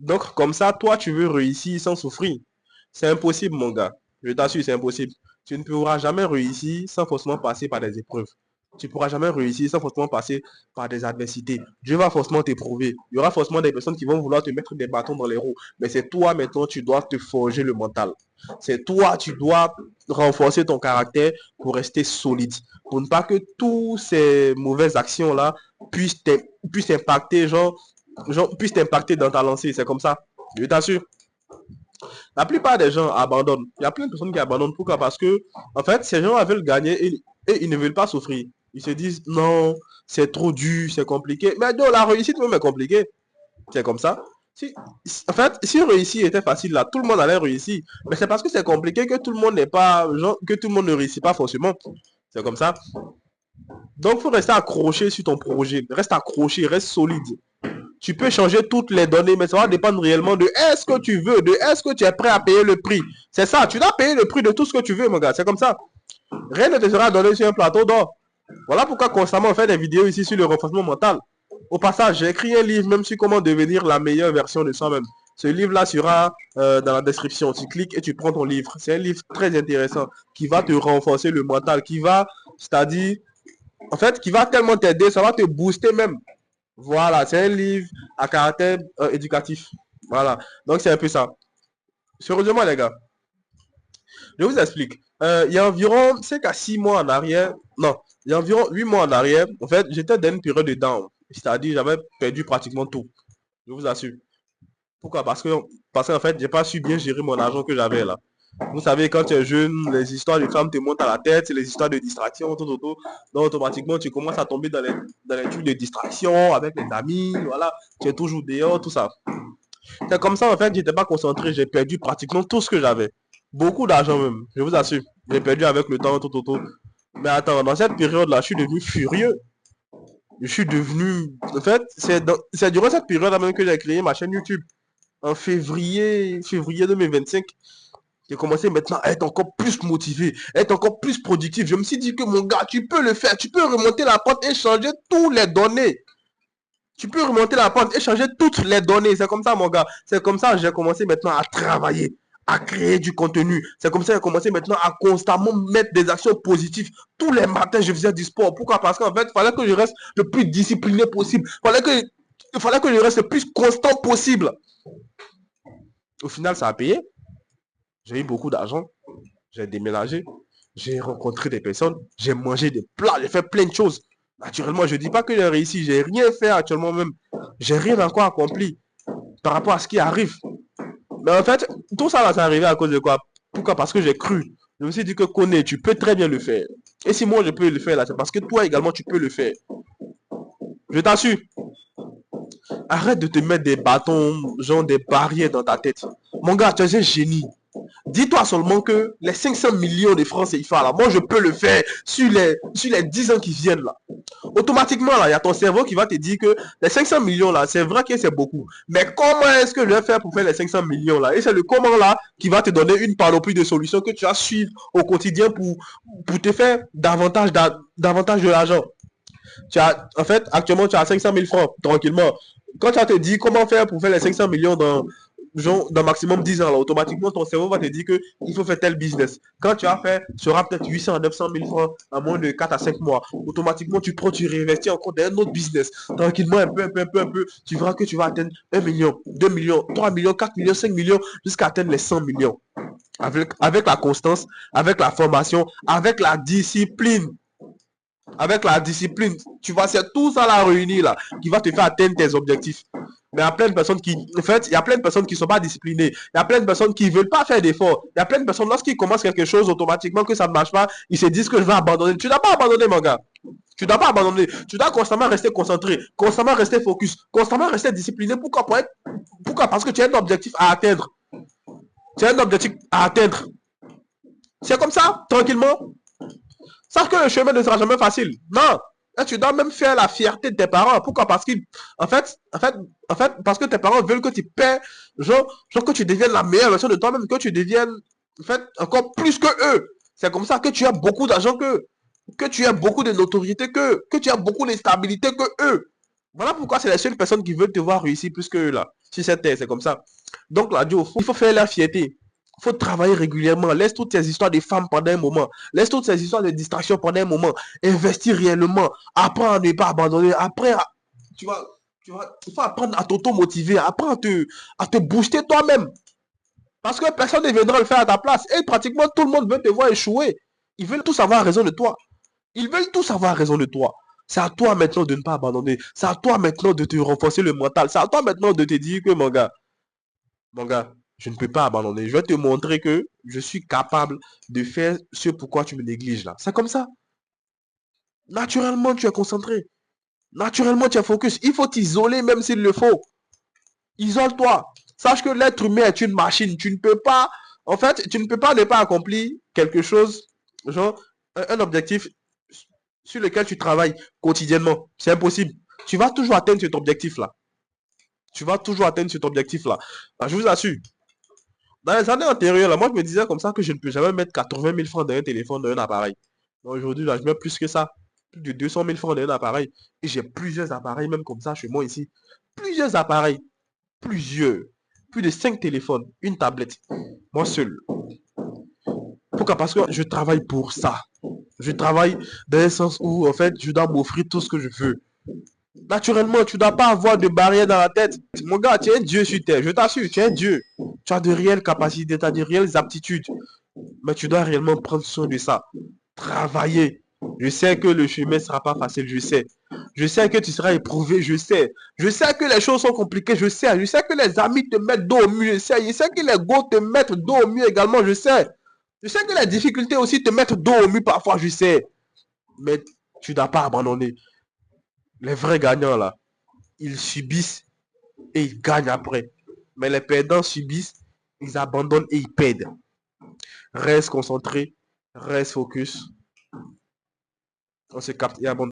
Donc, comme ça, toi, tu veux réussir sans souffrir. C'est impossible, mon gars. Je t'assure, c'est impossible. Tu ne pourras jamais réussir sans forcément passer par des épreuves. Tu ne pourras jamais réussir sans forcément passer par des adversités. Dieu va forcément t'éprouver. Il y aura forcément des personnes qui vont vouloir te mettre des bâtons dans les roues. Mais c'est toi, maintenant, tu dois te forger le mental. C'est toi, tu dois renforcer ton caractère pour rester solide. Pour ne pas que toutes ces mauvaises actions-là puissent impacter, puissent t'impacter dans ta lancée. C'est comme ça. Je t'assure. La plupart des gens abandonnent. Il y a plein de personnes qui abandonnent. Pourquoi? Parce que, en fait, ces gens veulent gagner et ils ne veulent pas souffrir. Ils se disent, non, c'est trop dur, c'est compliqué. Mais non, la réussite même est compliquée. C'est comme ça. Si, en fait, si réussir était facile là, tout le monde allait réussir. Mais c'est parce que c'est compliqué que tout le monde n'est pas, genre, que tout le monde ne réussit pas forcément. C'est comme ça. Donc, il faut rester accroché sur ton projet. Reste accroché, reste solide. Tu peux changer toutes les données, mais ça va dépendre réellement de est-ce que tu veux, de est-ce que tu es prêt à payer le prix. C'est ça, tu dois payer le prix de tout ce que tu veux, mon gars. C'est comme ça. Rien ne te sera donné sur un plateau d'or. Voilà pourquoi constamment on fait des vidéos ici sur le renforcement mental. Au passage, j'ai écrit un livre même sur comment devenir la meilleure version de soi-même. Ce livre-là sera dans la description. Tu cliques et tu prends ton livre. C'est un livre très intéressant qui va te renforcer le mental, qui va, c'est-à-dire, en fait, qui va tellement t'aider, ça va te booster même. Voilà, c'est un livre à caractère éducatif. Voilà, donc c'est un peu ça. Sérieusement, les gars, je vous explique. Il y a environ 5 à 6 mois en arrière, non, il y a environ 8 mois en arrière, en fait, j'étais dans une période de down. C'est-à-dire, j'avais perdu pratiquement tout. Je vous assure. Pourquoi? Parce qu'en fait, j'ai pas su bien gérer mon argent que j'avais là. Vous savez, quand tu es jeune, les histoires de femmes te montent à la tête, c'est les histoires de distraction, tout. Donc, automatiquement, tu commences à tomber dans les trucs de distraction avec les amis, voilà. Tu es toujours dehors, tout ça. C'est comme ça, en fait, j'étais pas concentré. J'ai perdu pratiquement tout ce que j'avais. Beaucoup d'argent même, je vous assure. J'ai perdu avec le temps, tout. Mais attends, dans cette période-là, je suis devenu furieux. Je suis devenu... En fait, c'est durant cette période-là même que j'ai créé ma chaîne YouTube. En février 2025. J'ai commencé maintenant à être encore plus motivé, à être encore plus productif. Je me suis dit que mon gars, tu peux le faire. Tu peux remonter la pente et changer toutes les données. Tu peux remonter la pente et changer toutes les données. C'est comme ça, mon gars. C'est comme ça que j'ai commencé maintenant à travailler, à créer du contenu. C'est comme ça que j'ai commencé maintenant à constamment mettre des actions positives. Tous les matins, je faisais du sport. Pourquoi? Parce qu'en fait, il fallait que je reste le plus discipliné possible. Il fallait que je reste le plus constant possible. Au final, ça a payé. J'ai eu beaucoup d'argent. J'ai déménagé. J'ai rencontré des personnes. J'ai mangé des plats. J'ai fait plein de choses. Naturellement, je ne dis pas que j'ai réussi. J'ai rien fait actuellement même. J'ai rien encore accompli par rapport à ce qui arrive. Mais en fait, tout ça va s'arriver à cause de quoi? Pourquoi? Parce que j'ai cru. Je me suis dit que connais, tu peux très bien le faire. Et si moi je peux le faire là, c'est parce que toi également tu peux le faire. Je t'assure. Arrête de te mettre des bâtons, genre des barrières dans ta tête. Mon gars, tu es un génie. Dis-toi seulement que les 500 millions de francs CFA, là, moi, je peux le faire sur les 10 ans qui viennent, là. Automatiquement, là, il y a ton cerveau qui va te dire que les 500 millions, là, c'est vrai que c'est beaucoup. Mais comment est-ce que je vais faire pour faire les 500 millions, là? Et c'est le comment, là, qui va te donner une panoplie de solutions que tu vas suivre au quotidien pour te faire davantage de l'argent. En fait, actuellement, tu as 500 000 francs, tranquillement. Quand tu vas te dire comment faire pour faire les 500 millions dans maximum 10 ans, là, automatiquement, ton cerveau va te dire qu'il faut faire tel business. Quand tu as fait, tu auras peut-être 800 à 900 000 francs en moins de 4 à 5 mois. Automatiquement, tu prends, tu réinvestis encore dans un autre business. Tranquillement, un peu, tu verras que tu vas atteindre 1 million, 2 millions, 3 millions, 4 millions, 5 millions, jusqu'à atteindre les 100 millions. Avec la constance, avec la formation, avec la discipline. Avec la discipline, tu vois, c'est tout ça la réunie là qui va te faire atteindre tes objectifs. Mais il y a plein de personnes qui, en fait, il y a plein de personnes qui ne sont pas disciplinées. Il y a plein de personnes qui ne veulent pas faire d'efforts. Il y a plein de personnes, lorsqu'ils commencent quelque chose, automatiquement que ça ne marche pas, ils se disent que je vais abandonner. Tu n'as pas abandonné, mon gars. Tu ne dois pas abandonner. Tu dois constamment rester concentré, constamment rester focus, constamment rester discipliné. Pourquoi? Parce que tu as un objectif à atteindre. Tu as un objectif à atteindre. C'est comme ça, tranquillement. Sauf que le chemin ne sera jamais facile. Non. Et tu dois même faire la fierté de tes parents. Pourquoi? Parce qu'ils, en fait, parce que tes parents veulent que tu paies, genre que tu deviennes la meilleure version de toi-même, que tu deviennes, en fait, encore plus que eux. C'est comme ça que tu as beaucoup d'argent que tu as beaucoup de notoriété que tu as beaucoup de stabilité que eux. Voilà pourquoi c'est les seules personnes qui veulent te voir réussir plus que eux, là. Si c'est comme ça. Donc là, Joe, il faut faire la fierté. Il faut travailler régulièrement. Laisse toutes ces histoires de femmes pendant un moment. Laisse toutes ces histoires de distraction pendant un moment. Investir réellement. Apprends à ne pas abandonner. Tu vas, il faut apprendre à t'auto-motiver. Apprends à te booster toi-même. Parce que personne ne viendra le faire à ta place. Et pratiquement tout le monde veut te voir échouer. Ils veulent tous avoir raison de toi. Ils veulent tous avoir raison de toi. C'est à toi maintenant de ne pas abandonner. C'est à toi maintenant de te renforcer le mental. C'est à toi maintenant de te dire que mon gars, je ne peux pas abandonner. Je vais te montrer que je suis capable de faire ce pourquoi tu me négliges là. C'est comme ça. Naturellement, tu es concentré. Naturellement, tu es focus. Il faut t'isoler même s'il le faut. Isole-toi. Sache que l'être humain est une machine. Tu ne peux pas, en fait, tu ne peux pas ne pas accomplir quelque chose, genre un objectif sur lequel tu travailles quotidiennement. C'est impossible. Tu vas toujours atteindre cet objectif-là. Tu vas toujours atteindre cet objectif-là. Ah, je vous assure. Dans les années antérieures, là, moi, je me disais comme ça que je ne peux jamais mettre 80 000 francs dans un téléphone, dans un appareil. Aujourd'hui, là, je mets plus que ça. Plus de 200 000 francs dans un appareil. Et j'ai plusieurs appareils, même comme ça, chez moi ici. Plusieurs appareils. Plusieurs. Plus de 5 téléphones. Une tablette. Moi seul. Pourquoi? Parce que je travaille pour ça. Je travaille dans un sens où, en fait, je dois m'offrir tout ce que je veux. Naturellement, tu ne dois pas avoir de barrière dans la tête. Mon gars, tu es un dieu sur terre. Je t'assure, tu es un dieu. Tu as de réelles capacités, tu as de réelles aptitudes. Mais tu dois réellement prendre soin de ça. Travailler. Je sais que le chemin ne sera pas facile, je sais. Je sais que tu seras éprouvé, je sais. Je sais que les choses sont compliquées, je sais. Je sais que les amis te mettent dos au mur, je sais. Je sais que les go te mettent dos au mur également, je sais. Je sais que les difficultés aussi te mettent dos au mur parfois, je sais. Mais tu ne dois pas abandonner. Les vrais gagnants, là, ils subissent et ils gagnent après. Mais les perdants subissent, ils abandonnent et ils perdent. Reste concentré, reste focus. On se capte et abandonne.